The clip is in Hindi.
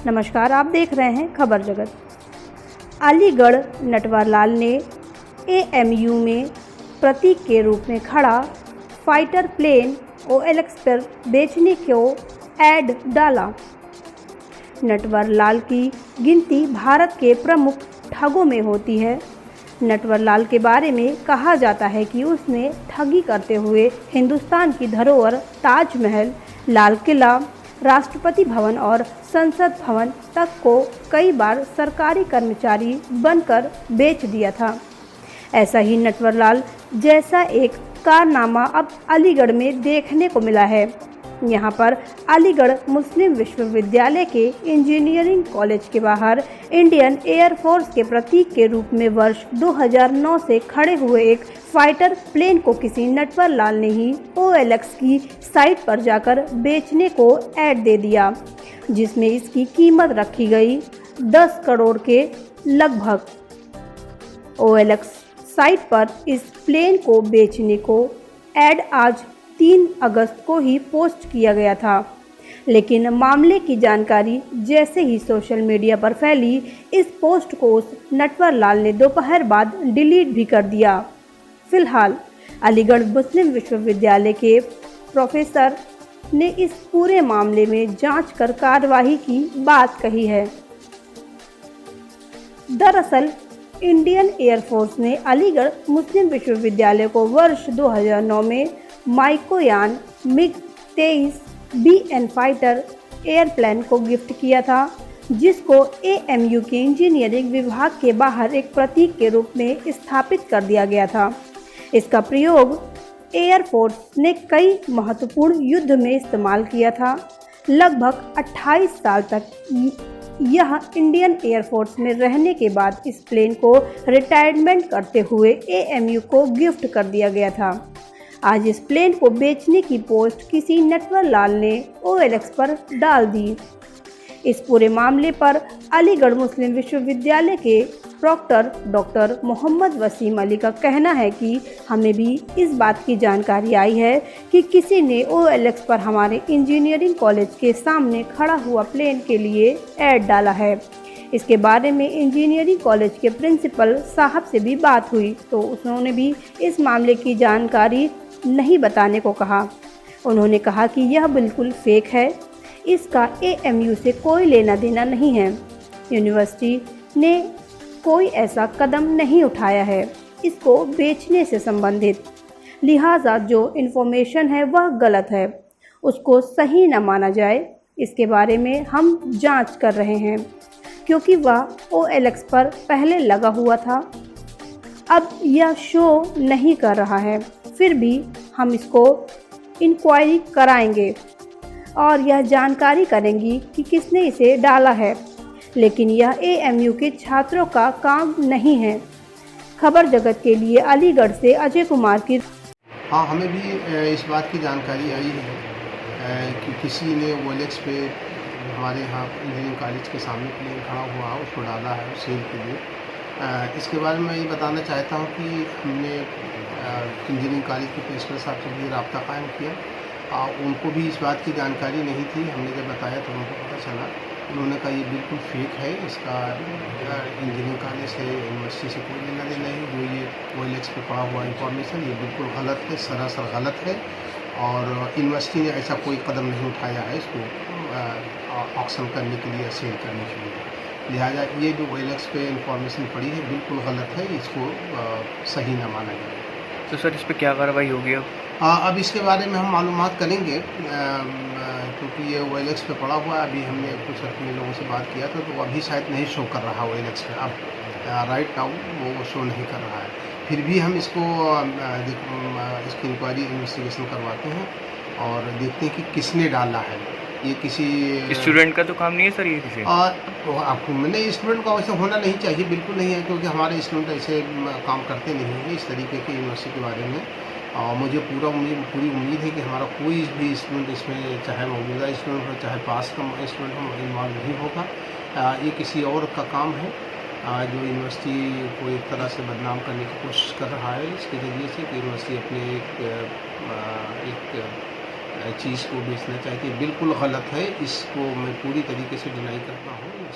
नमस्कार, आप देख रहे हैं खबर जगत। अलीगढ़ नटवरलाल ने एएमयू में प्रतीक के रूप में खड़ा फाइटर प्लेन OLX पर बेचने को ऐड डाला। नटवरलाल की गिनती भारत के प्रमुख ठगों में होती है। नटवरलाल के बारे में कहा जाता है कि उसने ठगी करते हुए हिंदुस्तान की धरोहर ताजमहल, लाल किला, राष्ट्रपति भवन और संसद भवन तक को कई बार सरकारी कर्मचारी बनकर बेच दिया था। ऐसा ही नटवरलाल जैसा एक कारनामा अब अलीगढ़ में देखने को मिला है। यहाँ पर अलीगढ़ मुस्लिम विश्वविद्यालय के इंजीनियरिंग कॉलेज के बाहर इंडियन एयरफोर्स के प्रतीक के रूप में वर्ष 2009 से खड़े हुए एक फाइटर प्लेन को किसी नटवरलाल ने ही OLX की साइट पर जाकर बेचने को ऐड दे दिया, जिसमें इसकी कीमत रखी गई 10 करोड़ के लगभग। OLX साइट पर इस प्लेन को बेचने को ऐड आज 3 अगस्त को ही पोस्ट किया गया था, लेकिन मामले की जानकारी जैसे ही सोशल मीडिया पर फैली, इस पोस्ट को उस नटवरलाल ने दोपहर बाद डिलीट भी कर दिया। फिलहाल अलीगढ़ मुस्लिम विश्वविद्यालय के प्रोफेसर ने इस पूरे मामले में जांच कर कार्रवाई की बात कही है। दरअसल इंडियन एयरफोर्स ने अलीगढ़ मुस्लिम विश्वविद्यालय को वर्ष 2009 में माइकोयान MiG-23 BN फाइटर एयरप्लेन को गिफ्ट किया था, जिसको AMU के इंजीनियरिंग विभाग के बाहर एक प्रतीक के रूप में स्थापित कर दिया गया था। इसका प्रयोग एयरफोर्स ने कई महत्वपूर्ण युद्ध में इस्तेमाल किया था। लगभग 28 साल तक यह इंडियन एयरफोर्स में रहने के बाद इस प्लेन को रिटायरमेंट करते हुए AMU को गिफ्ट कर दिया गया था। आज इस प्लेन को बेचने की पोस्ट किसी नटवरलाल ने OLX पर डाल दी। इस पूरे मामले पर अलीगढ़ मुस्लिम विश्वविद्यालय के प्रॉक्टर डॉक्टर मोहम्मद वसीम अली का कहना है कि हमें भी इस बात की जानकारी आई है कि किसी ने OLX पर हमारे इंजीनियरिंग कॉलेज के सामने खड़ा हुआ प्लेन के लिए ऐड डाला है। इसके बारे में इंजीनियरिंग कॉलेज के प्रिंसिपल साहब से भी बात हुई तो उन्होंने भी इस मामले की जानकारी नहीं बताने को कहा। उन्होंने कहा कि यह बिल्कुल फेक है, इसका AMU से कोई लेना देना नहीं है। यूनिवर्सिटी ने कोई ऐसा कदम नहीं उठाया है इसको बेचने से संबंधित, लिहाजा जो इन्फॉर्मेशन है वह गलत है, उसको सही न माना जाए। इसके बारे में हम जांच कर रहे हैं क्योंकि वह OLX पर पहले लगा हुआ था, अब यह शो नहीं कर रहा है, फिर भी हम इसको इंक्वायरी कराएंगे और यह जानकारी करेंगी कि किसने इसे डाला है, लेकिन यह AMU के छात्रों का काम नहीं है। खबर जगत के लिए अलीगढ़ से अजय कुमार की। हाँ, हमें भी इस बात की जानकारी आई है कि किसी ने OLX पे हमारे यहाँ इंजीनियरिंग कॉलेज के सामने प्लेन खड़ा हुआ उसको डाला है सेल के लिए। इसके बारे में ये बताना चाहता हूँ कि हमने इंजीनियरिंग कॉलेज के प्रिंसिपल साहब से भी रब्ता कायम किया। उनको भी इस बात की जानकारी नहीं थी। हमने जब बताया तो उनको पता चला। उन्होंने कहा ये बिल्कुल फेक है, इसका इंजीनियरिंग कॉलेज से यूनिवर्सिटी से कोई लेना देना नहीं। जो ये OLX पे पड़ा हुआ इंफॉर्मेशन ये बिल्कुल गलत है, सरासर गलत है और यूनिवर्सिटी ने ऐसा कोई कदम नहीं उठाया है इसको ऑक्शन करने के लिए, सेल करने के लिए। लिहाजा ये जो OLX पे इंफॉर्मेशन पड़ी है बिल्कुल गलत है, इसको सही ना माना जाए। तो सर इस पर क्या कार्रवाई होगी अब इसके बारे में हम मालूमात करेंगे क्योंकि ये OLX पे पड़ा हुआ है। अभी हमने कुछ अपने लोगों से बात किया था तो अभी शायद नहीं शो कर रहा OLX पे, अब राइट नाउ वो शो नहीं कर रहा है। फिर भी हम इसको इसकी इंक्वायरी इन्वेस्टिगेशन करवाते हैं और देखते हैं कि किसने डाला है। ये किसी स्टूडेंट का तो काम नहीं है सर, ये किसी आपको नहीं, स्टूडेंट का वैसे होना नहीं चाहिए, बिल्कुल नहीं है, क्योंकि हमारे स्टूडेंट ऐसे काम करते नहीं हैं इस तरीके की यूनिवर्सिटी के बारे में। मुझे पूरी उम्मीद है कि हमारा कोई भी स्टूडेंट इसमें, चाहे मौजूदा स्टूडेंट हो चाहे पास का स्टूडेंट हो, इन्वॉल्व नहीं होगा। ये किसी और का काम है जो यूनिवर्सिटी को एक तरह से बदनाम करने की कोशिश कर रहा है इसके ज़रिए से कि यूनिवर्सिटी अपने एक चीज़ को बेचना चाहते हैं, बिल्कुल गलत है। इसको मैं पूरी तरीके से डिनाई करता हूँ।